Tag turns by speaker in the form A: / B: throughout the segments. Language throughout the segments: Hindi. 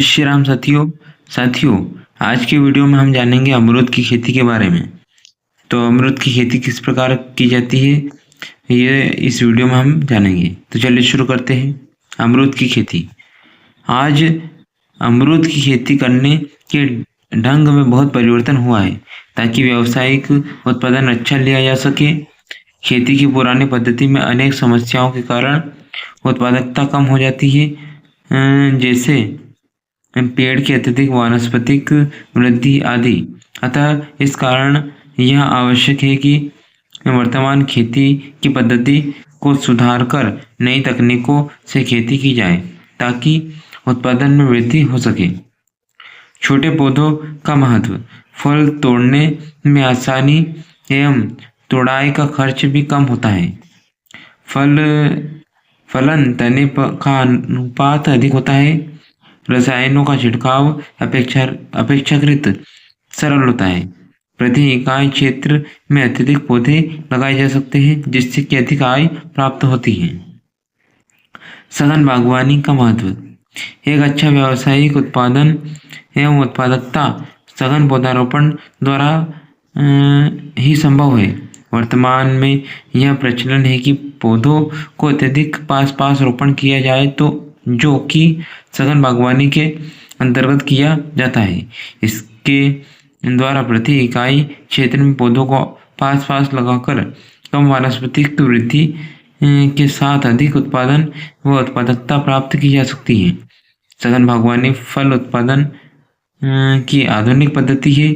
A: श्री राम साथियों आज की वीडियो में हम जानेंगे अमरूद की खेती के बारे में। तो अमरूद की खेती किस प्रकार की जाती है ये इस वीडियो में हम जानेंगे। तो चलिए शुरू करते हैं। अमरूद की खेती। आज अमरूद की खेती करने के ढंग में बहुत परिवर्तन हुआ है ताकि व्यावसायिक उत्पादन अच्छा लिया जा सके। खेती की पुरानी पद्धति में अनेक समस्याओं के कारण उत्पादकता कम हो जाती है, जैसे पेड़ की अत्यधिक वानस्पतिक वृद्धि आदि। अतः इस कारण यह आवश्यक है कि वर्तमान खेती की पद्धति को सुधारकर नई तकनीकों से खेती की जाए ताकि उत्पादन में वृद्धि हो सके। छोटे पौधों का महत्व। फल तोड़ने में आसानी एवं तोड़ाई का खर्च भी कम होता है। फलन तने का अनुपात अधिक होता है। रसायनों का छिड़काव अपेक्षाकृत सरल होता है। प्रति इकाई क्षेत्र में अत्यधिक पौधे लगाए जा सकते हैं जिससे कि अधिक आय प्राप्त होती है। सघन बागवानी का महत्व। एक अच्छा व्यावसायिक उत्पादन एवं उत्पादकता सघन पौधारोपण द्वारा ही संभव है। वर्तमान में यह प्रचलन है कि पौधों को अत्यधिक पास रोपण किया जाए तो जो कि सघन बागवानी के अंतर्गत किया जाता है। इसके द्वारा प्रति इकाई क्षेत्र में पौधों को पास लगाकर कम वानस्पतिक वृद्धि के साथ अधिक उत्पादन व उत्पादकता प्राप्त की जा सकती है। सघन बागवानी फल उत्पादन की आधुनिक पद्धति है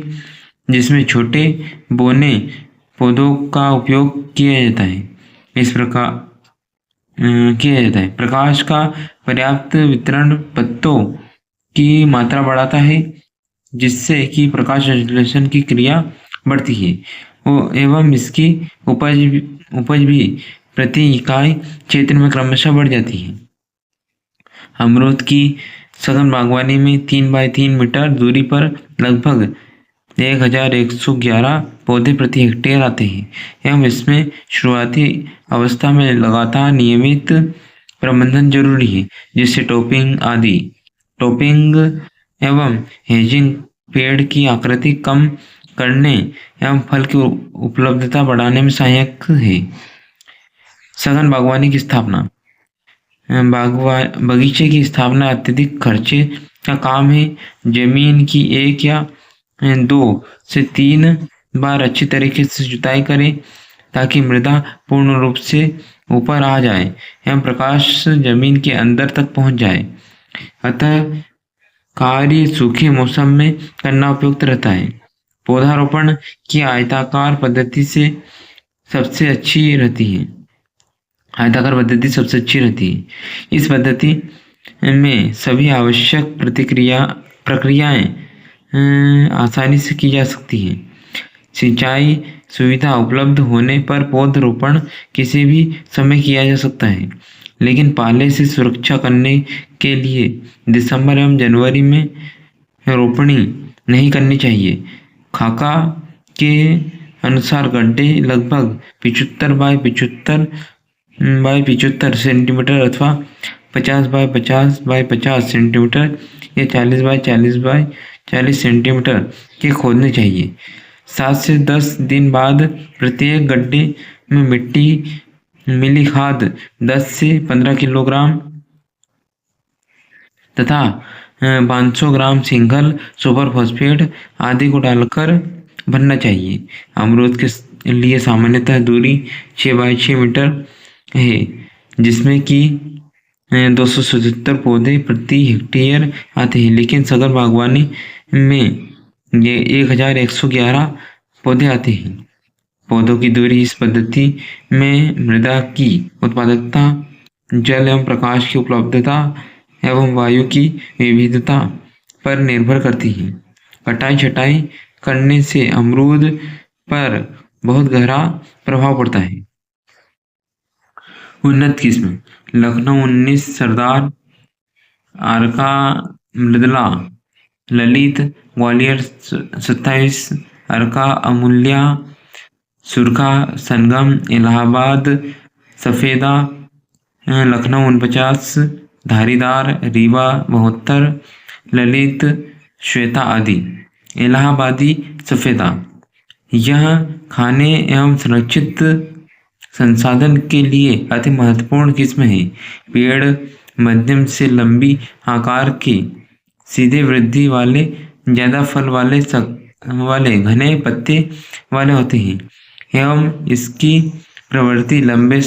A: जिसमें छोटे बोने पौधों का उपयोग किया जाता है। इस प्रकार किया जाता है। प्रकाश का पर्याप्त वितरण पत्तों की मात्रा बढ़ाता है जिससे कि प्रकाश संश्लेषण की क्रिया बढ़ती है एवं इसकी उपज भी प्रति इकाई क्षेत्र में क्रमशः बढ़ जाती है। अमरूद की सघन बागवानी में 3 बाय 3 मीटर दूरी पर लगभग 1111 पौधे प्रति हेक्टेयर आते हैं एवं इसमें शुरुआती अवस्था में लगातार नियमित प्रबंधन जरूरी है, जैसे टोपिंग आदि। टोपिंग एवं हेजिंग पेड़ की आकृति कम करने एवं फल की उपलब्धता बढ़ाने में सहायक है। सघन बागवानी की स्थापना। बगीचे की स्थापना अत्यधिक खर्चे का काम है। जमीन की 1 या 2 से 3 बार अच्छी तरीके से जुताई करें ताकि मृदा पूर्ण रूप से ऊपर आ जाए एवं प्रकाश जमीन के अंदर तक पहुंच जाए। अतः कार्य सूखे मौसम में करना उपयुक्त रहता है। पौधारोपण की आयताकार पद्धति सबसे अच्छी रहती है। इस पद्धति में सभी आवश्यक प्रक्रियाएं आसानी से की जा सकती है। सिंचाई सुविधा उपलब्ध होने पर पौधरोपण किसी भी समय किया जा सकता है, लेकिन पाले से सुरक्षा करने के लिए दिसंबर एवं जनवरी में रोपणी नहीं करनी चाहिए। खाका के अनुसार गड्ढे लगभग 75 बाय 75 सेंटीमीटर अथवा 50 बाय 50 सेंटीमीटर या 40 बाय 40 सेंटीमीटर के खोदने चाहिए। 7 से 10 दिन बाद प्रत्येक गड्ढे में मिट्टी मिली खाद 10 से 15 किलोग्राम तथा 500 ग्राम सिंगल सुपर फॉस्फेट आदि को डालकर भरना चाहिए। अमरूद के लिए सामान्यतः दूरी 6 बाय 6 मीटर है, जिसमें कि 277 पौधे प्रति हेक्टेयर आते हैं, लेकिन सघन बागवानी में ये 1111 पौधे आते हैं। पौधों की दूरी इस पद्धति में मृदा की उत्पादकता, जल एवं प्रकाश की उपलब्धता एवं वायु की विविधता पर निर्भर करती है। कटाई छटाई करने से अमरूद पर बहुत गहरा प्रभाव पड़ता है। उन्नत किस्म। लखनऊ 19 सरदार, आरका मृदला, ललित ग्वालियर 27, अर्का अमूल्या, सुरखा संगम, इलाहाबाद सफेदा, लखनऊ 49, धारीदार, रीवा 72, ललित श्वेता आदि। इलाहाबादी सफेदा, यह खाने एवं संरक्षित संसाधन के लिए अति महत्वपूर्ण किस्म है। पेड़ मध्यम से लंबी आकार के, सीधे वृद्धि वाले, ज्यादा फल वाले घने पत्ते वाले होते हैं एवं इसकी प्रवृत्ति लंबे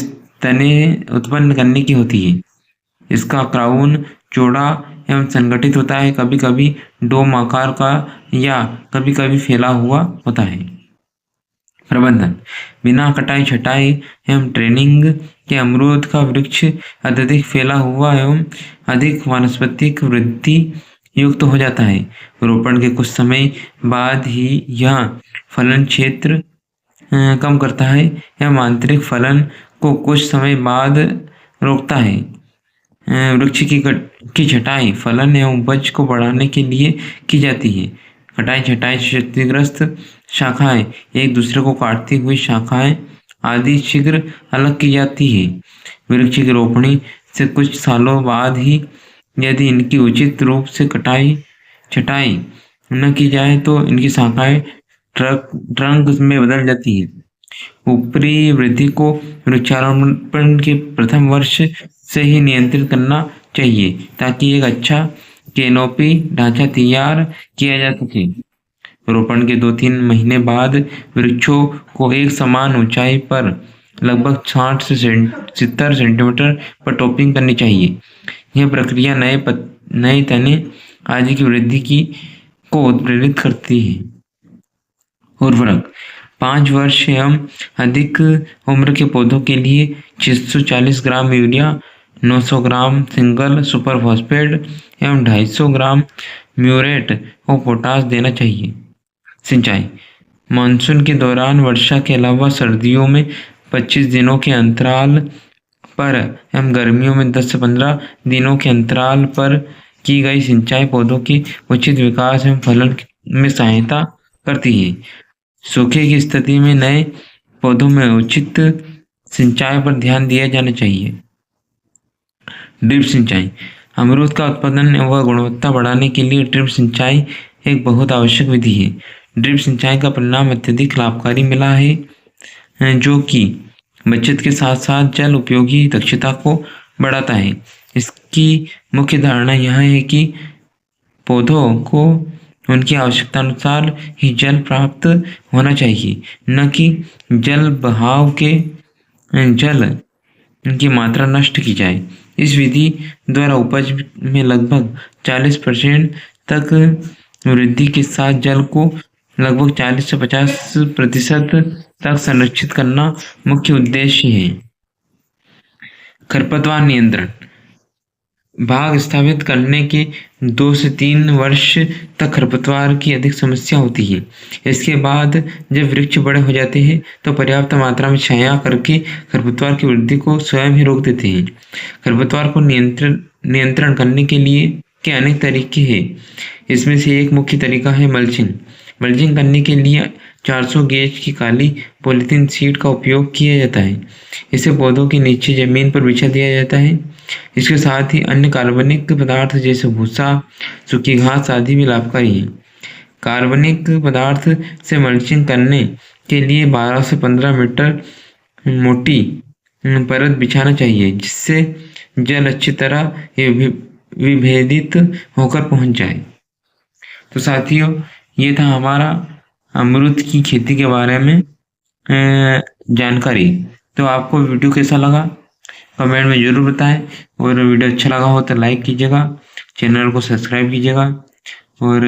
A: तने उत्पन्न करने की होती है। इसका क्राउन चौड़ा एवं संगठित होता है, कभी कभी डोम आकार का या कभी कभी फैला हुआ होता है। प्रबंधन, बिना कटाई छटाई एवं ट्रेनिंग के अमरूद का वृक्ष अत्यधिक फैला हुआ एवं अधिक वानस्पतिक वृद्धि युक्त हो जाता है। रोपण के कुछ समय बाद ही यह फलन क्षेत्र कम करता है एवं आंतरिक फलन को कुछ समय बाद रोकता है। वृक्ष की छटाई फलन एवं उपज को बढ़ाने के लिए की जाती है। कटाई छटाई से क्षतिग्रस्त शाखाएं, एक दूसरे को काटती हुई शाखाएं आदि शीघ्र अलग की जाती है। वृक्ष की रोपणी से कुछ सालों बाद ही यदि इनकी उचित रूप से कटाई छटाई न की जाए तो इनकी शाखाएं ट्रंक में बदल जाती है। ऊपरी वृद्धि को वृक्षारोपण के प्रथम वर्ष से ही नियंत्रित करना चाहिए ताकि एक अच्छा कैनोपी ढांचा तैयार किया जा सके। रोपण के 2-3 महीने बाद वृक्षों को एक समान ऊंचाई पर लगभग 60 से 70 सेंटीमीटर पर टोपिंग करनी चाहिए। यह प्रक्रिया नए तने आदि की वृद्धि को प्रेरित करती है। उर्वरक, 5 वर्ष एवं अधिक उम्र के पौधों के लिए 640 ग्राम यूरिया, 900 ग्राम सिंगल सुपर फॉस्फेट एवं 250 ग्राम म्यूरेट और पोटाश देना चाहिए। सिंचाई, मानसून के दौरान वर्षा के अलावा सर्दियों में 25 दिनों के अंतराल पर एवं गर्मियों में 10 से 15 दिनों के अंतराल पर की गई सिंचाई पौधों के उचित विकास एवं फलन में सहायता करती है। सूखे की स्थिति में नए पौधों में उचित सिंचाई पर ध्यान दिया जाना चाहिए। ड्रिप सिंचाई, अमरूद का उत्पादन व गुणवत्ता बढ़ाने के लिए ड्रिप सिंचाई एक बहुत आवश्यक विधि है। ड्रिप सिंचाई का परिणाम अत्यधिक लाभकारी मिला है जो कि बचत के साथ साथ जल उपयोगी दक्षता को बढ़ाता है। इसकी मुख्य धारणा यह है कि पौधों को उनकी आवश्यकता अनुसार ही जल प्राप्त होना चाहिए, न कि जल बहाव के जल की मात्रा नष्ट की जाए। इस विधि द्वारा उपज में लगभग 40% तक वृद्धि के साथ जल को लगभग 40 से 50% तक संरक्षित करना मुख्य उद्देश्य है। खरपतवार नियंत्रण, भाग स्थापित करने के 2 से 3 वर्ष तक खरपतवार की अधिक समस्या होती है। इसके बाद जब वृक्ष बड़े हो जाते हैं तो पर्याप्त मात्रा में छाया करके खरपतवार की वृद्धि को स्वयं ही रोक देते हैं। खरपतवार को नियंत्रण करने के लिए के अनेक तरीके हैं। इसमें से एक मुख्य तरीका है मल्चिंग। मल्चिंग करने के लिए 400 गेज की काली पॉलीथीन शीट का उपयोग किया जाता है। इसे पौधों के नीचे जमीन पर बिछा दिया जाता है। इसके साथ ही अन्य कार्बनिक पदार्थ जैसे भूसा, सूखी घास आदि भी लाभकारी हैं। कार्बनिक पदार्थ से मल्चिंग करने के लिए 12 से 15 मीटर मोटी परत बिछाना चाहिए, जिससे जल अच्छी तरह विभेदित होकर पहुंच जाए। तो साथियों, ये था हमारा अमरूद की खेती के बारे में जानकारी। तो आपको वीडियो कैसा लगा कमेंट में जरूर बताएं, और वीडियो अच्छा लगा हो तो लाइक कीजिएगा, चैनल को सब्सक्राइब कीजिएगा, और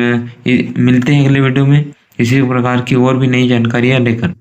A: मिलते हैं अगले वीडियो में इसी प्रकार की और भी नई जानकारियां लेकर।